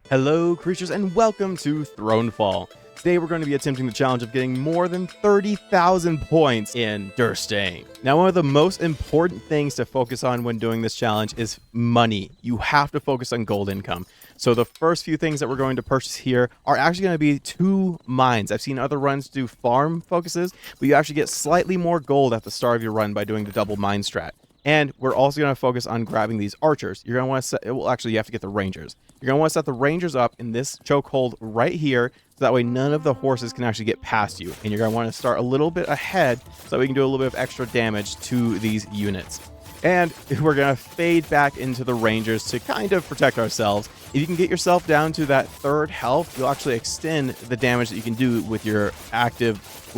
Hello, creatures, and welcome to Thronefall. Today we're going to be attempting the challenge of getting more than 30,000 points in Durstein. Now, one of the most important things to focus on when doing this challenge is money. You have to focus on gold income. So the first few things that we're going to purchase here are actually going to be 2 mines. I've seen other runs do farm focuses, but you actually get slightly more gold at the start of your run by doing the double mine strat. And we're also going to focus on grabbing these archers. You're going to want to set, well, actually, you have to get the rangers. You're going to want to set the rangers up in this chokehold right here, so that way none of the horses can actually get past you. And you're going to want to start a little bit ahead, so that we can do a little bit of extra damage to these units. And we're going to fade back into the rangers to kind of protect ourselves. If you can get yourself down to that 3rd health, you'll actually extend the damage that you can do with your active.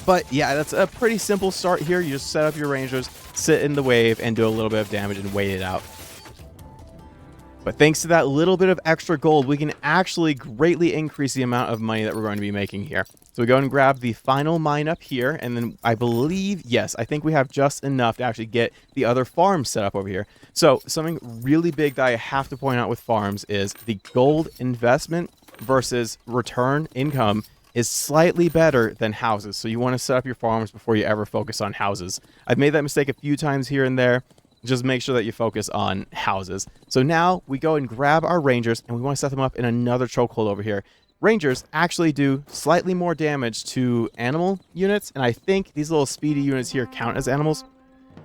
But yeah, that's a pretty simple start here. You just set up your rangers, sit in the wave, and do a little bit of damage and wait it out. But thanks to that little bit of extra gold, we can actually greatly increase the amount of money that we're going to be making here. So we go and grab the final mine up here, and then I believe, yes, I think we have just enough to actually get the other farms set up over here. So something really big that I have to point out with farms is the gold investment versus return income is slightly better than houses. So you want to set up your farms before you ever focus on houses. I've made that mistake a few times here and there. Just make sure that you focus on houses. So now we go and grab our rangers, and we want to set them up in another chokehold over here. Rangers actually do slightly more damage to animal units, and I think these little speedy units here count as animals.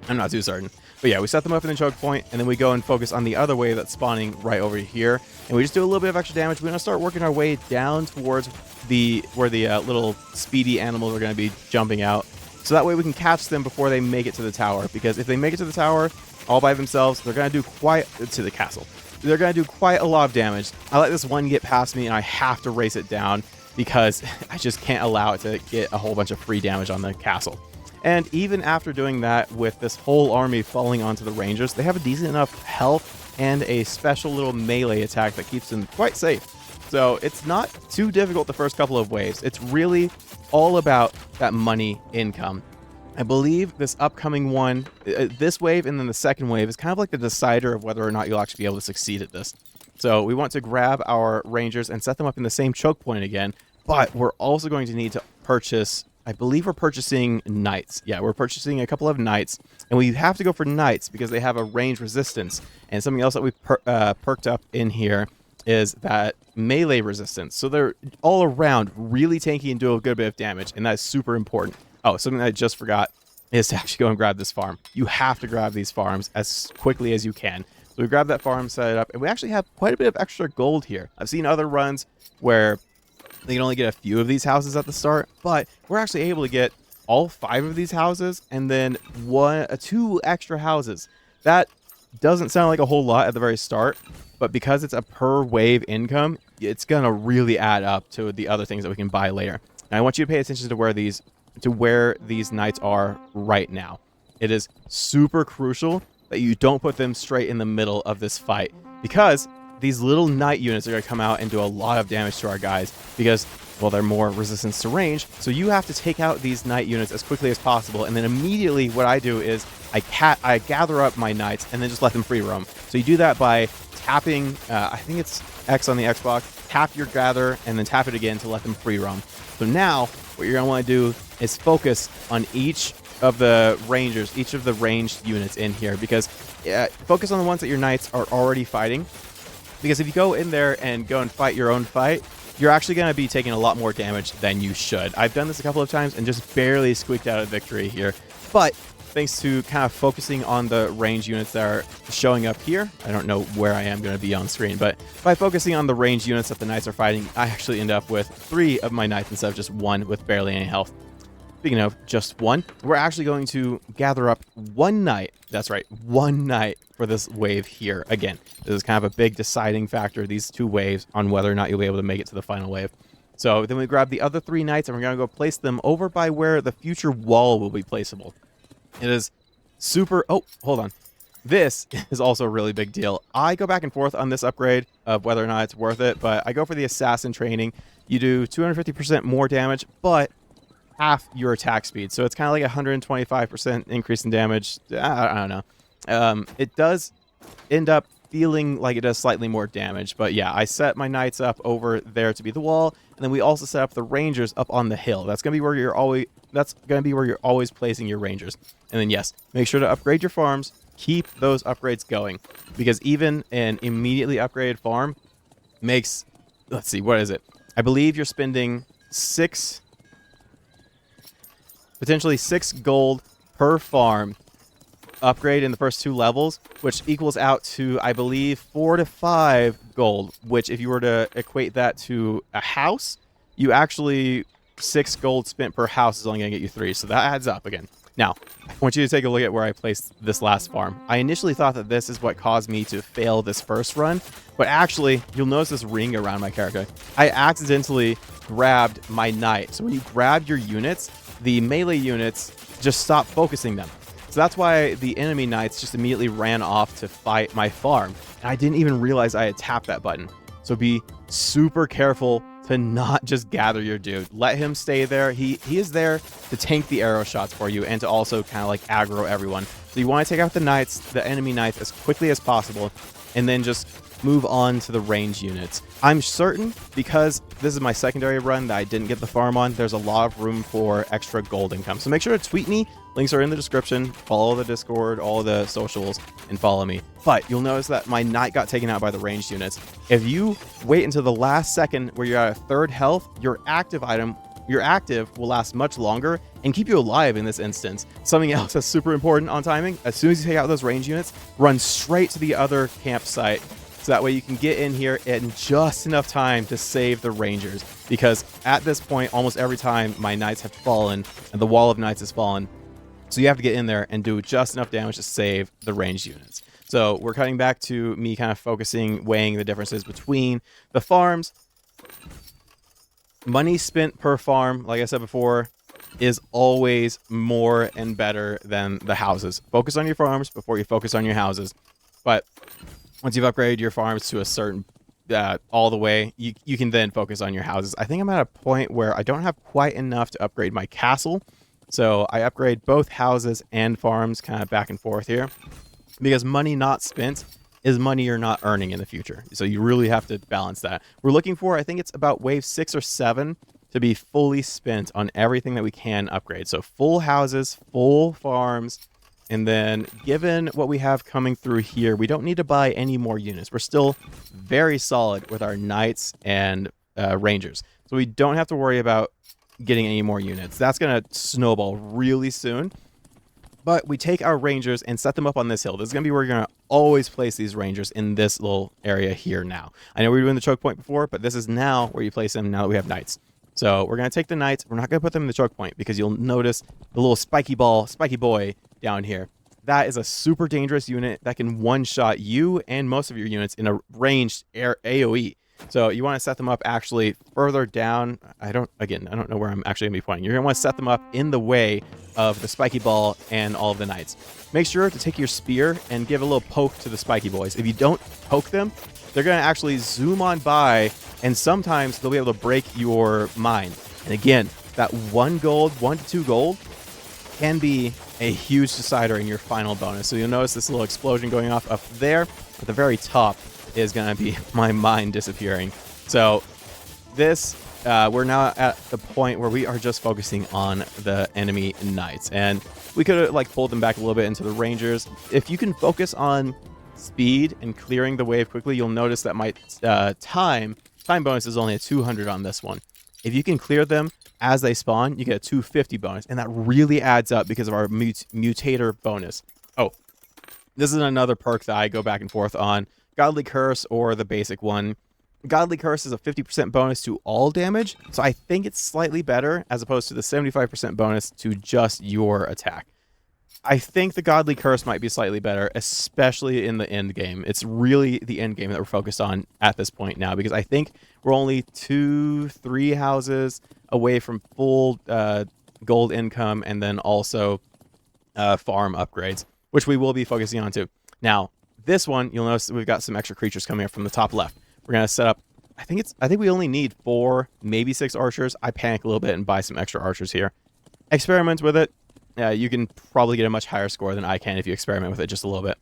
I'm not too certain. But yeah, we set them up in the choke point, and then we go and focus on the other wave that's spawning right over here. And we just do a little bit of extra damage. We're going to start working our way down towards where the little speedy animals are going to be jumping out. So that way we can catch them before they make it to the tower. Because if they make it to the tower all by themselves, they're going to do to the castle. They're going to do quite a lot of damage. I let this one get past me, and I have to race it down because I just can't allow it to get a whole bunch of free damage on the castle. And even after doing that, with this whole army falling onto the rangers, they have a decent enough health and a special little melee attack that keeps them quite safe. So it's not too difficult the first couple of waves. It's really all about that money income. I believe this upcoming one, this wave and then the second wave, is kind of like the decider of whether or not you'll actually be able to succeed at this. So we want to grab our rangers and set them up in the same choke point again, but we're also going to need to purchase, I believe we're purchasing knights. Yeah, we're purchasing a couple of knights, and we have to go for knights because they have a range resistance. And something else that we've perked up in here is that melee resistance. So they're all around really tanky and do a good bit of damage, and that's super important. Oh, something that I just forgot is to actually go and grab this farm. You have to grab these farms as quickly as you can. So we grab that farm, set it up, and we actually have quite a bit of extra gold here. I've seen other runs where they can only get a few of these houses at the start, but we're actually able to get all 5 of these houses and then 2 extra houses. That doesn't sound like a whole lot at the very start, but because it's a per wave income, it's gonna really add up to the other things that we can buy later. Now I want you to pay attention to where these knights are right now. It is super crucial that you don't put them straight in the middle of this fight, because these little knight units are going to come out and do a lot of damage to our guys because, well, they're more resistance to range. So you have to take out these knight units as quickly as possible. And then immediately what I do is I gather up my knights and then just let them free roam. So you do that by tapping, I think it's X on the Xbox, tap your gather and then tap it again to let them free roam. So now what you're going to want to do is focus on each of the rangers, each of the ranged units in here, because focus on the ones that your knights are already fighting. Because if you go in there and go and fight your own fight, you're actually going to be taking a lot more damage than you should. I've done this a couple of times and just barely squeaked out a victory here. But thanks to kind of focusing on the range units that are showing up here, I don't know where I am going to be on screen, but by focusing on the range units that the knights are fighting, I actually end up with 3 of my knights instead of just 1 with barely any health. Speaking of just 1, we're actually going to gather up 1 knight. That's right, 1 knight for this wave here. Again, this is kind of a big deciding factor, these 2 waves, on whether or not you'll be able to make it to the final wave. So then we grab the other 3 knights, and we're going to go place them over by where the future wall will be placeable. It is super... Oh, hold on. This is also a really big deal. I go back and forth on this upgrade of whether or not it's worth it, but I go for the assassin training. You do 250% more damage, but half your attack speed. So it's kind of like a 125% increase in damage. I don't know. It does end up feeling like it does slightly more damage. But yeah, I set my knights up over there to be the wall, and then we also set up the rangers up on the hill. That's gonna be where you're always placing your rangers. And then yes, make sure to upgrade your farms. Keep those upgrades going, because even an immediately upgraded farm makes, let's see, what is it? I believe you're spending potentially 6 gold per farm upgrade in the first 2 levels, which equals out to, I believe, 4 to 5 gold, which if you were to equate that to a house, you actually, 6 gold spent per house is only going to get you 3, so that adds up again. Now, I want you to take a look at where I placed this last farm. I initially thought that this is what caused me to fail this first run, but actually, you'll notice this ring around my character. I accidentally grabbed my knight. So when you grab your units, the melee units just stop focusing them. So that's why the enemy knights just immediately ran off to fight my farm. And I didn't even realize I had tapped that button. So be super careful to not just gather your dude. Let him stay there. He is there to tank the arrow shots for you and to also kind of like aggro everyone. So you want to take out the knights, the enemy knights, as quickly as possible, and then just move on to the range units. I'm certain, because this is my secondary run that I didn't get the farm on, there's a lot of room for extra gold income. So make sure to tweet me. Links are in the description. Follow the Discord, all the socials, and follow me. But you'll notice that my knight got taken out by the ranged units. If you wait until the last second where you're at a 3rd health, your active will last much longer and keep you alive in this instance. Something else that's super important on timing, as soon as you take out those range units, run straight to the other campsite. So that way you can get in here in just enough time to save the rangers. Because at this point, almost every time my knights have fallen and the wall of knights has fallen. So you have to get in there and do just enough damage to save the ranged units. So we're cutting back to me kind of focusing, weighing the differences between the farms. Money spent per farm, like I said before, is always more and better than the houses. Focus on your farms before you focus on your houses. But once you've upgraded your farms to a certain, all the way, you can then focus on your houses. I think I'm at a point where I don't have quite enough to upgrade my castle. So I upgrade both houses and farms kind of back and forth here. Because money not spent is money you're not earning in the future. So you really have to balance that. We're looking for, I think it's about wave 6 or 7 to be fully spent on everything that we can upgrade. So full houses, full farms. And then given what we have coming through here, we don't need to buy any more units. We're still very solid with our knights and rangers. So we don't have to worry about getting any more units. That's going to snowball really soon. But we take our rangers and set them up on this hill. This is going to be where you're going to always place these rangers, in this little area here now. I know we were doing the choke point before, but this is now where you place them now that we have knights. So we're going to take the knights. We're not going to put them in the choke point because you'll notice the little spiky boy down here. That is a super dangerous unit that can one-shot you and most of your units in a ranged AoE. So you want to set them up actually further down. I don't know where I'm actually going to be pointing. You're going to want to set them up in the way of the spiky ball and all of the knights. Make sure to take your spear and give a little poke to the spiky boys. If you don't poke them, they're going to actually zoom on by, and sometimes they'll be able to break your mine. And again, that 1 to 2 gold can be a huge decider in your final bonus. So you'll notice this little explosion going off up there. At the very top is going to be my mine disappearing. So this, we're now at the point where we are just focusing on the enemy knights. And we could have like pulled them back a little bit into the rangers. If you can focus on speed and clearing the wave quickly, you'll notice that my time bonus is only a 200 on this one. If you can clear them as they spawn, you get a 250 bonus, and that really adds up because of our mutator bonus. Oh, this is another perk that I go back and forth on. Godly Curse or the basic one. Godly Curse is a 50% bonus to all damage, so I think it's slightly better as opposed to the 75% bonus to just your attack. I think the Godly Curse might be slightly better, especially in the end game. It's really the end game that we're focused on at this point now, because I think we're only 2-3 houses away from full gold income, and then also farm upgrades, which we will be focusing on too. Now, this one, you'll notice that we've got some extra creatures coming up from the top left. We're going to set up, I think we only need 4, maybe 6 archers. I panic a little bit and buy some extra archers here. Experiment with it. You can probably get a much higher score than I can if you experiment with it just a little bit.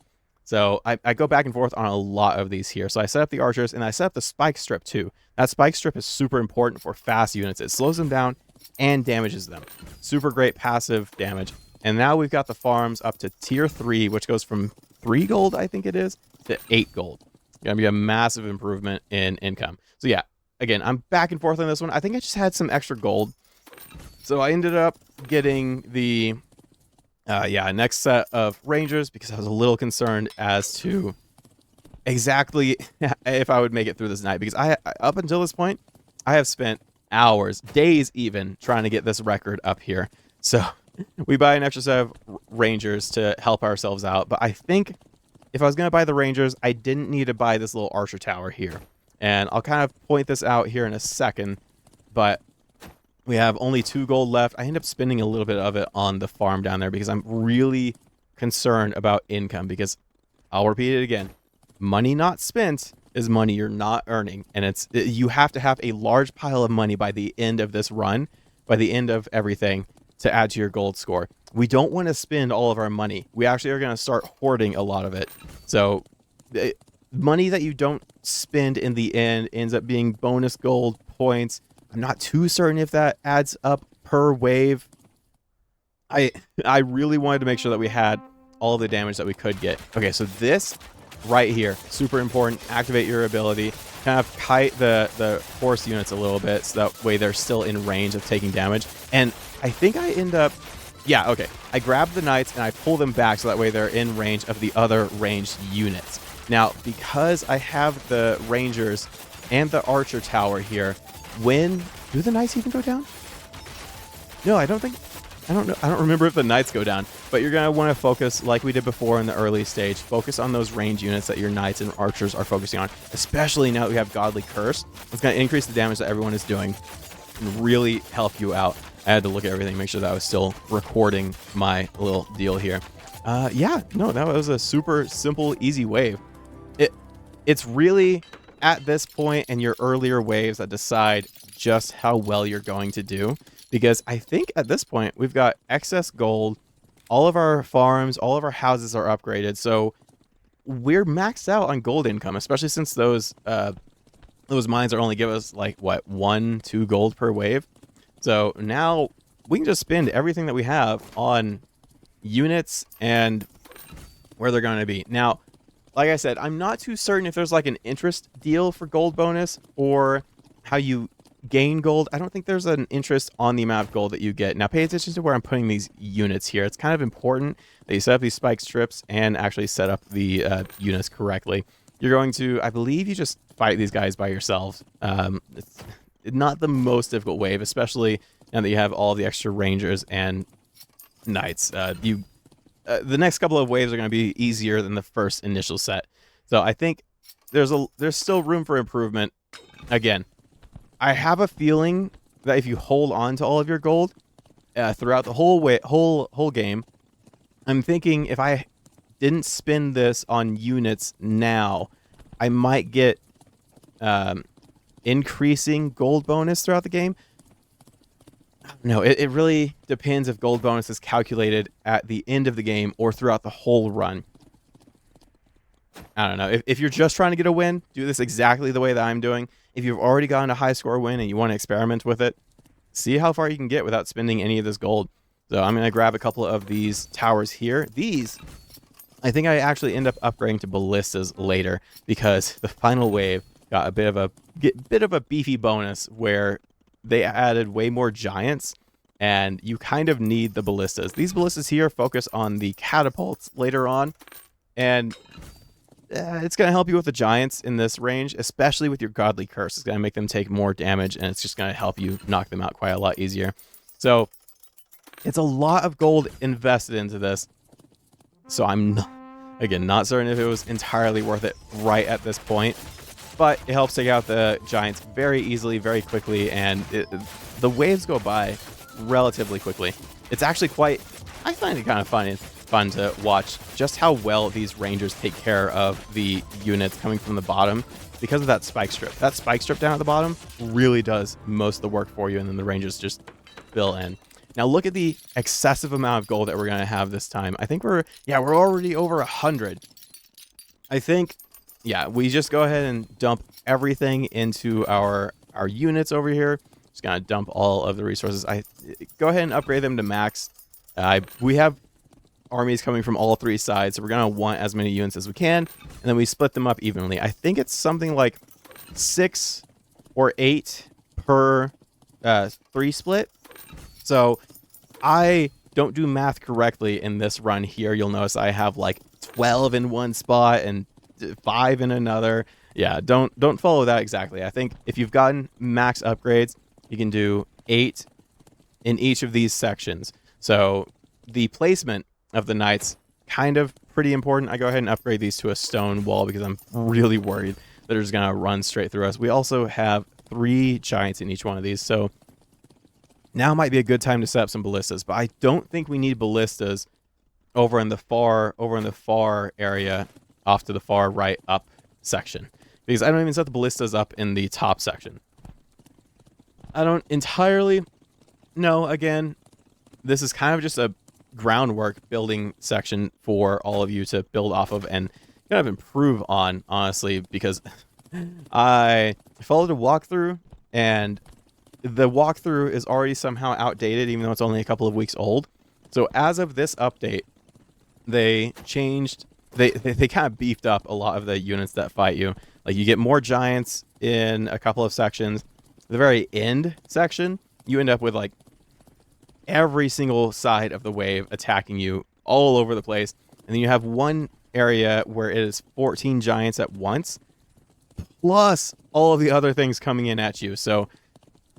So I go back and forth on a lot of these here. So I set up the archers, and I set up the spike strip too. That spike strip is super important for fast units. It slows them down and damages them. Super great passive damage. And now we've got the farms up to tier 3, which goes from 3 gold, I think it is, to 8 gold. Gonna be a massive improvement in income. So yeah, again, I'm back and forth on this one. I think I just had some extra gold. So I ended up getting the next set of rangers because I was a little concerned as to exactly if I would make it through this night, because I up until this point I have spent hours, days even, trying to get this record up here. So we buy an extra set of rangers to help ourselves out, but I think if I was going to buy the rangers, I didn't need to buy this little archer tower here. And I'll kind of point this out here in a second, but we have only 2 gold left. I end up spending a little bit of it on the farm down there because I'm really concerned about income, because I'll repeat it again. Money not spent is money you're not earning. And you have to have a large pile of money by the end of this run, by the end of everything, to add to your gold score. We don't want to spend all of our money. We actually are going to start hoarding a lot of it. So money that you don't spend in the end ends up being bonus gold points. I'm not too certain if that adds up per wave. I really wanted to make sure that we had all of the damage that we could get. Okay, so this right here, super important. Activate your ability. Kind of kite the horse units a little bit, so that way they're still in range of taking damage. And I think I end up... Yeah, okay. I grab the knights and I pull them back so that way they're in range of the other ranged units. Now, because I have the rangers and the archer tower here, do the knights even go down? No, I don't know. I don't remember if the knights go down, but you're going to want to focus, like we did before in the early stage, focus on those range units that your knights and archers are focusing on, especially now that we have Godly Curse. It's going to increase the damage that everyone is doing and really help you out. I had to look at everything, make sure that I was still recording my little deal here. That was a super simple, easy wave. It's really at this point in your earlier waves that decide just how well you're going to do. Because I think at this point, we've got excess gold. All of our farms, all of our houses are upgraded. So we're maxed out on gold income, especially since those mines are only give us like, 1-2 gold per wave. So now we can just spend everything that we have on units and where they're going to be. Now, like I said, I'm not too certain if there's like an interest deal for gold bonus or how you gain gold. I don't think there's an interest on the amount of gold that you get. Now, pay attention to where I'm putting these units here. It's kind of important that you set up these spike strips and actually set up the units correctly. You're going to, I believe you just fight these guys by yourselves. It's not the most difficult wave, especially now that you have all the extra rangers and knights. The next couple of waves are going to be easier than the first initial set. So I think there's still room for improvement. Again, I have a feeling that if you hold on to all of your gold throughout the whole game, I'm thinking if I didn't spend this on units now, I might get increasing gold bonus throughout the game. No, it really depends if gold bonus is calculated at the end of the game or throughout the whole run. I don't know. If you're just trying to get a win, do this exactly the way that I'm doing. If you've already gotten a high score win and you want to experiment with it, see how far you can get without spending any of this gold. So I'm going to grab a couple of these towers here. These, I think I actually end up upgrading to ballistas later because the final wave got a bit of a beefy bonus where they added way more giants, and you kind of need the ballistas. These ballistas here focus on the catapults later on, and it's going to help you with the giants in this range, especially with your Godly Curse. It's going to make them take more damage, and it's just going to help you knock them out quite a lot easier. So it's a lot of gold invested into this. So I'm, again, not certain if it was entirely worth it right at this point, but it helps take out the giants very easily, very quickly, and the waves go by relatively quickly. It's actually I find it kind of fun to watch just how well these rangers take care of the units coming from the bottom because of that spike strip. That spike strip down at the bottom really does most of the work for you, and then the rangers just fill in. Now look at the excessive amount of gold that we're going to have this time. I think we're already over 100. I think, yeah, we just go ahead and dump everything into our units over here. Just gonna dump all of the resources. I go ahead and upgrade them to max. We have armies coming from all three sides, so we're gonna want as many units as we can, and then we split them up evenly. I think it's something like 6 or 8 per 3 split. So I don't do math correctly in this run here. You'll notice I have like 12 in one spot and 5 in another. Yeah, don't follow that exactly. I think if you've gotten max upgrades, you can do 8 in each of these sections. So the placement of the knights, kind of pretty important. I go ahead and upgrade these to a stone wall because I'm really worried that they're just going to run straight through us. We also have 3 giants in each one of these, so now might be a good time to set up some ballistas, but I don't think we need ballistas over in the far area off to the far right up section, because I don't even set the ballistas up in the top section. I don't entirely know. Again, this is kind of just a groundwork building section for all of you to build off of and kind of improve on, honestly, because I followed a walkthrough and the walkthrough is already somehow outdated, even though it's only a couple of weeks old. So as of this update, they changed, they kind of beefed up a lot of the units that fight you. Like, you get more giants in a couple of sections. The very end section, you end up with like every single side of the wave attacking you all over the place. And then you have one area where it is 14 giants at once, plus all of the other things coming in at you. So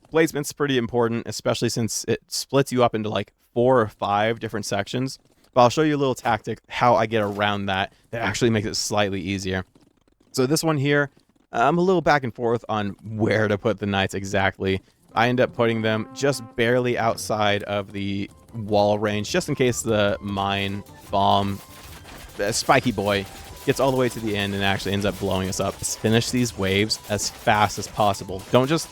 placement's pretty important, especially since it splits you up into like 4 or 5 different sections. But I'll show you a little tactic how I get around that actually makes it slightly easier. So this one here, I'm a little back and forth on where to put the knights exactly. I end up putting them just barely outside of the wall range, just in case the mine bomb, spiky boy, gets all the way to the end and actually ends up blowing us up. Just finish these waves as fast as possible. Don't just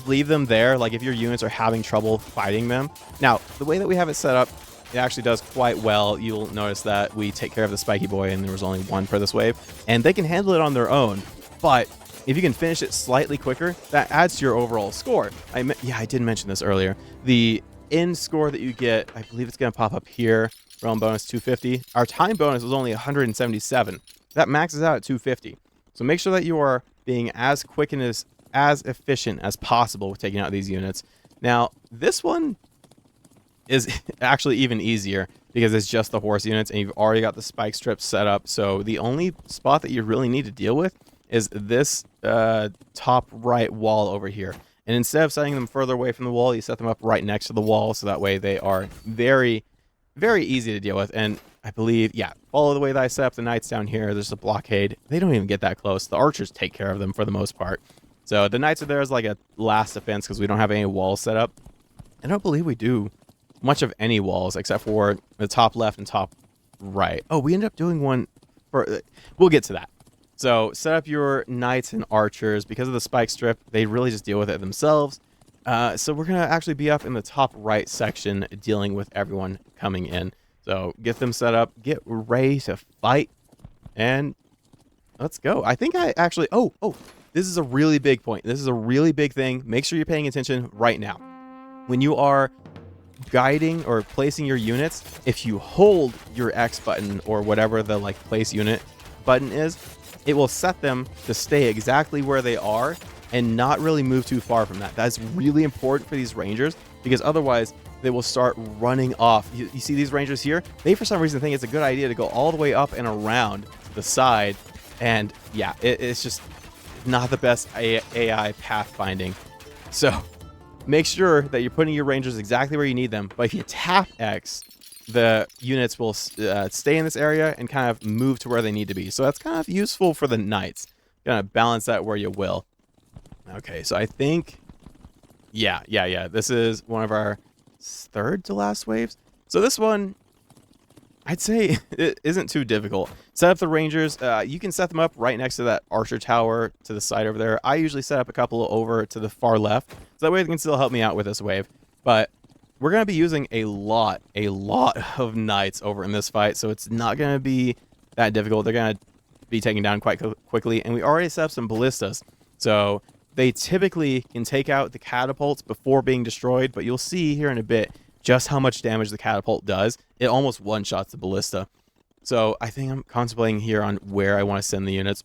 leave them there. Like, if your units are having trouble fighting them. Now, the way that we have it set up, it actually does quite well. You'll notice that we take care of the spiky boy and there was only 1 per this wave, and they can handle it on their own. But if you can finish it slightly quicker, that adds to your overall score. I did mention this earlier. The end score that you get, I believe it's going to pop up here. Realm bonus 250. Our time bonus was only 177. That maxes out at 250. So make sure that you are being as quick and as efficient as possible with taking out these units. Now, this one is actually even easier because it's just the horse units and you've already got the spike strips set up. So the only spot that you really need to deal with is this top right wall over here. And instead of setting them further away from the wall, you set them up right next to the wall, so that way they are very, very easy to deal with. And I believe, yeah, follow the way that I set up the knights down here. There's a blockade. They don't even get that close. The archers take care of them for the most part. So the knights are there as like a last defense because we don't have any walls set up. I don't believe we do much of any walls except for the top left and top right. Oh, we ended up doing one for... We'll get to that. So set up your knights and archers. Because of the spike strip, they really just deal with it themselves. So we're going to actually be up in the top right section dealing with everyone coming in. So get them set up, get ready to fight, and let's go. I think I actually... Oh, this is a really big point. This is a really big thing. Make sure you're paying attention right now. When you are guiding or placing your units, if you hold your X button or whatever the like place unit button is, it will set them to stay exactly where they are and not really move too far from that. That's really important for these rangers because otherwise they will start running off. You see these rangers here? They for some reason think it's a good idea to go all the way up and around the side, and yeah, it's just not the best AI pathfinding. So make sure that you're putting your rangers exactly where you need them, but if you tap X, the units will stay in this area and kind of move to where they need to be. So that's kind of useful for the knights. Kind of balance that where you will. Okay, so I think, yeah. This is one of our third to last waves. So this one, I'd say it isn't too difficult. Set up the rangers. You can set them up right next to that archer tower to the side over there. I usually set up a couple over to the far left, so that way they can still help me out with this wave. But we're going to be using a lot of knights over in this fight, so it's not going to be that difficult. They're going to be taken down quite quickly. And we already set up some ballistas. So they typically can take out the catapults before being destroyed, but you'll see here in a bit just how much damage the catapult does. It almost one-shots the ballista. So I think I'm contemplating here on where I want to send the units.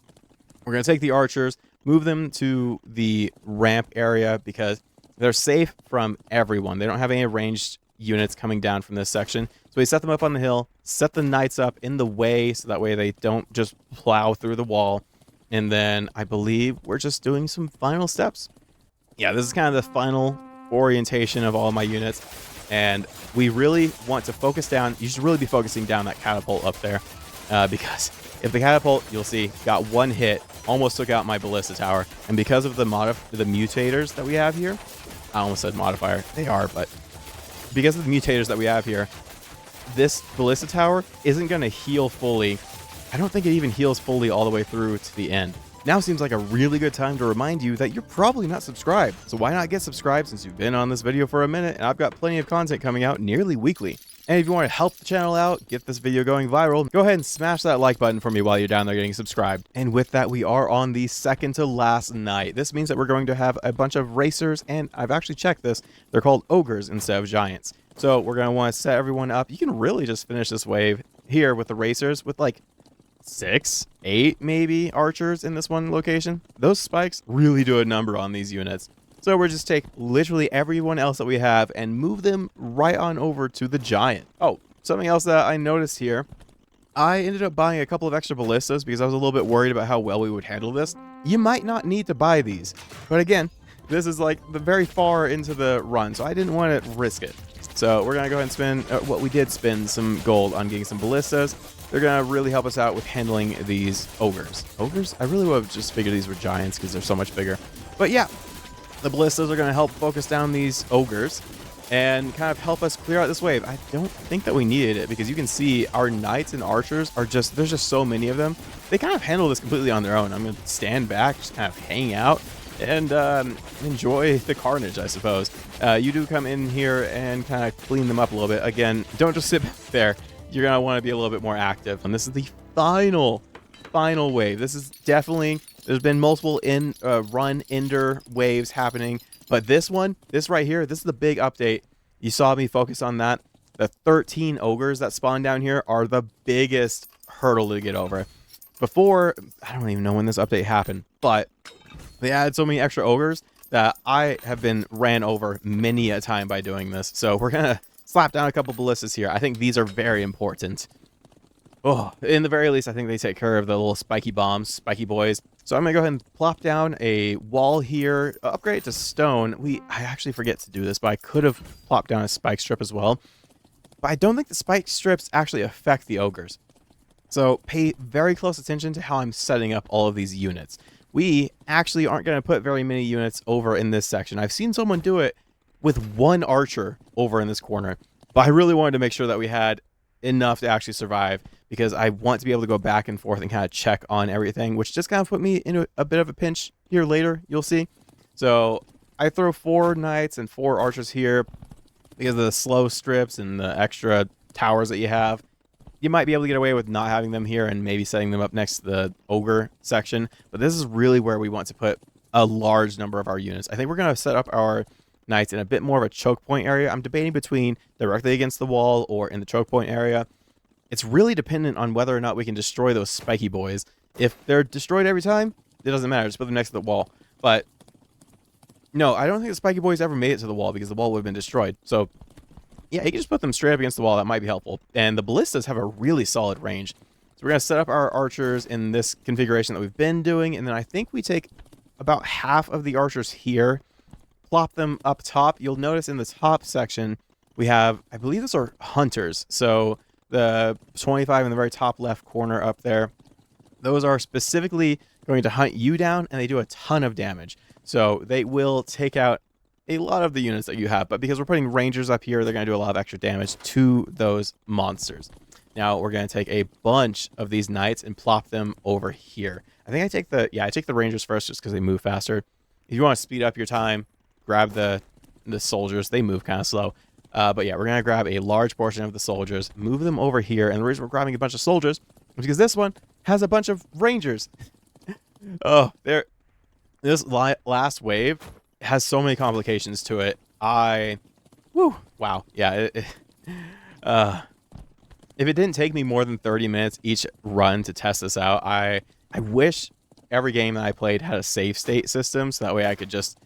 We're going to take the archers, move them to the ramp area because they're safe from everyone. They don't have any ranged units coming down from this section. So we set them up on the hill, set the knights up in the way so that way they don't just plow through the wall. And then I believe we're just doing some final steps. Yeah, this is kind of the final orientation of all my units. And we really want to focus down. You should really be focusing down that catapult up there. Because if the catapult, you'll see, got one hit, almost took out my ballista tower. And because of the mutators that we have here, I almost said modifier. They are, but because of the mutators that we have here, this ballista tower isn't going to heal fully. I don't think it even heals fully all the way through to the end. Now seems like a really good time to remind you that you're probably not subscribed. So why not get subscribed since you've been on this video for a minute, and I've got plenty of content coming out nearly weekly. And if you want to help the channel out, get this video going viral, go ahead and smash that like button for me while you're down there getting subscribed. And with that, we are on the second to last night. This means that we're going to have a bunch of racers, and I've actually checked this. They're called ogres instead of giants. So we're going to want to set everyone up. You can really just finish this wave here with the racers with like 6, 8 maybe archers in this one location. Those spikes really do a number on these units. So we'll just take literally everyone else that we have and move them right on over to the giant. Oh, something else that I noticed here. I ended up buying a couple of extra ballistas because I was a little bit worried about how well we would handle this. You might not need to buy these. But again, this is like the very far into the run, so I didn't want to risk it. So we're going to go ahead and spend, we did spend some gold on getting some ballistas. They're going to really help us out with handling these ogres. Ogres? I really would have just figured these were giants because they're so much bigger. But yeah, the ballistas are going to help focus down these ogres and kind of help us clear out this wave. I don't think that we needed it because you can see our knights and archers are just, there's just so many of them. They kind of handle this completely on their own. I'm going to stand back, just kind of hang out and enjoy the carnage, I suppose. You do come in here and kind of clean them up a little bit. Again, don't just sit there. You're going to want to be a little bit more active. And this is the final wave. This is definitely, there's been multiple run ender waves happening. But this one, this right here, this is the big update. You saw me focus on that. The 13 ogres that spawn down here are the biggest hurdle to get over. Before, I don't even know when this update happened, but they added so many extra ogres that I have been ran over many a time by doing this. So we're going to slap down a couple ballistas here. I think these are very important. Oh, in the very least, I think they take care of the little spiky bombs, spiky boys. So I'm going to go ahead and plop down a wall here, upgrade it to stone. I actually forget to do this, but I could have plopped down a spike strip as well. But I don't think the spike strips actually affect the ogres. So pay very close attention to how I'm setting up all of these units. We actually aren't going to put very many units over in this section. I've seen someone do it with one archer over in this corner, but I really wanted to make sure that we had enough to actually survive because I want to be able to go back and forth and kind of check on everything, which just kind of put me into a bit of a pinch here later, you'll see. So I throw 4 knights and 4 archers here because of the slow strips and the extra towers that you have. You might be able to get away with not having them here and maybe setting them up next to the ogre section, but this is really where we want to put a large number of our units. I think we're going to set up our knights in a bit more of a choke point area. I'm debating between directly against the wall or in the choke point area. It's really dependent on whether or not we can destroy those spiky boys. If they're destroyed every time, it doesn't matter. Just put them next to the wall. But no, I don't think the spiky boys ever made it to the wall because the wall would have been destroyed. So yeah, you can just put them straight up against the wall. That might be helpful. And the ballistas have a really solid range. So we're going to set up our archers in this configuration that we've been doing. And then I think we take about half of the archers here, plop them up top. You'll notice in the top section, we have, I believe those are hunters. So the 25 in the very top left corner up there, those are specifically going to hunt you down, and they do a ton of damage. So they will take out a lot of the units that you have, but because we're putting rangers up here, they're going to do a lot of extra damage to those monsters. Now we're going to take a bunch of these knights and plop them over here. I think I take the rangers first just because they move faster. If you want to speed up your time, grab the soldiers. They move kind of slow. But yeah, we're going to grab a large portion of the soldiers, move them over here. And the reason we're grabbing a bunch of soldiers because this one has a bunch of rangers. Oh, this last wave has so many complications to it. Wow. Yeah. If it didn't take me more than 30 minutes each run to test this out, I wish every game that I played had a save state system, so that way I could just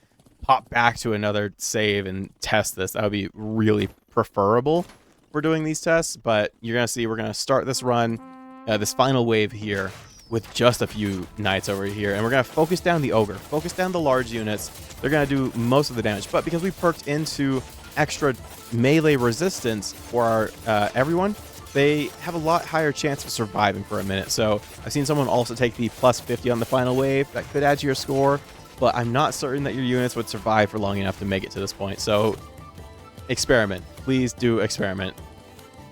pop back to another save and test this. That would be really preferable for doing these tests, but you're going to see we're going to start this run, this final wave here, with just a few knights over here, and we're going to focus down the ogre, focus down the large units. They're going to do most of the damage, but because we perked into extra melee resistance for our everyone, they have a lot higher chance of surviving for a minute. So I've seen someone also take the plus 50 on the final wave. That could add to your score, but I'm not certain that your units would survive for long enough to make it to this point. So experiment. Please do experiment.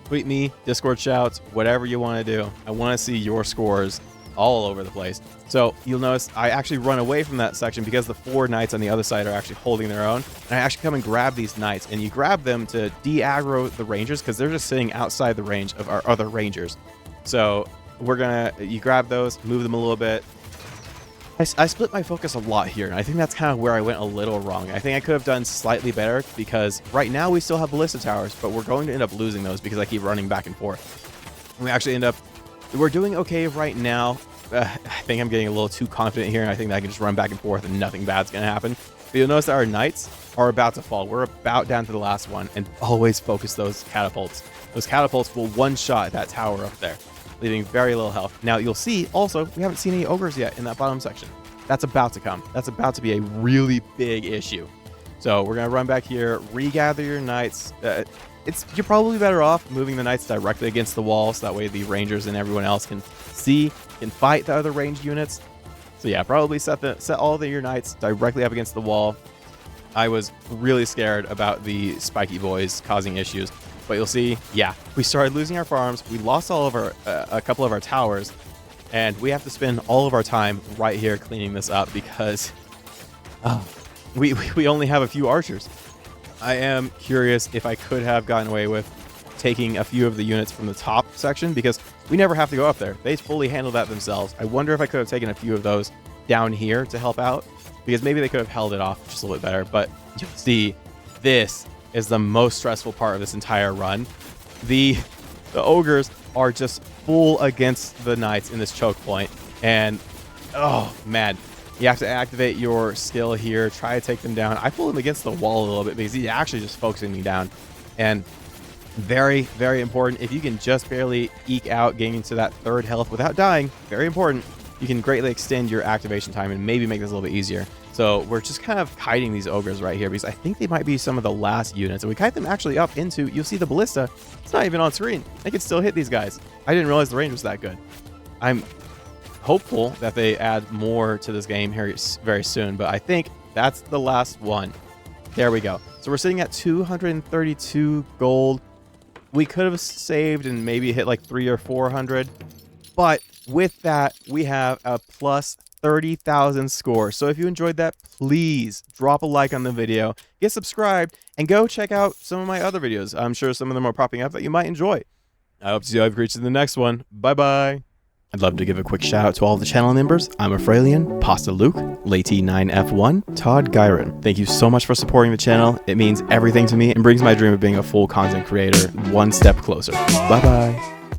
Tweet me, Discord shouts, whatever you want to do. I want to see your scores all over the place. So you'll notice I actually run away from that section because the 4 knights on the other side are actually holding their own. And I actually come and grab these knights, and you grab them to de-aggro the rangers because they're just sitting outside the range of our other rangers. So you grab those, move them a little bit. I split my focus a lot here, and I think that's kind of where I went a little wrong. I think I could have done slightly better because right now we still have ballista towers, but we're going to end up losing those because I keep running back and forth. And we actually end up we're doing okay right now. I think I'm getting a little too confident here, and I think that I can just run back and forth and nothing bad's going to happen. But you'll notice that our knights are about to fall. We're about down to the last one, and always focus those catapults. Those catapults will one-shot that tower up there, leaving very little health. Now, you'll see, also, we haven't seen any ogres yet in that bottom section. That's about to come. That's about to be a really big issue. So we're going to run back here, regather your knights. You're probably better off moving the knights directly against the wall, so that way the rangers and everyone else can fight the other ranged units. So yeah, probably set all of your knights directly up against the wall. I was really scared about the spiky boys causing issues, but you'll see, yeah, we started losing our farms. We lost all of our a couple of our towers, and we have to spend all of our time right here cleaning this up because we only have a few archers. I am curious if I could have gotten away with taking a few of the units from the top section because we never have to go up there. They fully handle that themselves. I wonder if I could have taken a few of those down here to help out because maybe they could have held it off just a little bit better. But you'll see, this is the most stressful part of this entire run. The ogres are just full against the knights in this choke point, and oh man, you have to activate your skill here, try to take them down. I pulled him against the wall a little bit because he's actually just focusing me down. And very, very important, if you can just barely eke out getting into that 3rd health without dying, very important, you can greatly extend your activation time and maybe make this a little bit easier. So we're just kind of kiting these ogres right here because I think they might be some of the last units. And we kite them actually up into, you'll see the ballista, it's not even on screen. They can still hit these guys. I didn't realize the range was that good. I'm hopeful that they add more to this game here very soon, but I think that's the last one. There we go. So we're sitting at 232 gold. We could have saved and maybe hit like 300 or 400, but with that we have a plus 30,000 score. So if you enjoyed that, please drop a like on the video, get subscribed, and go check out some of my other videos. I'm sure some of them are popping up that you might enjoy. I hope to see you reach in the next one. Bye bye. I'd love to give a quick shout out to all the channel members. I'm Afralian, Pasta Luke, Lati9F1, Todd Gyron. Thank you so much for supporting the channel. It means everything to me and brings my dream of being a full content creator one step closer. Bye bye.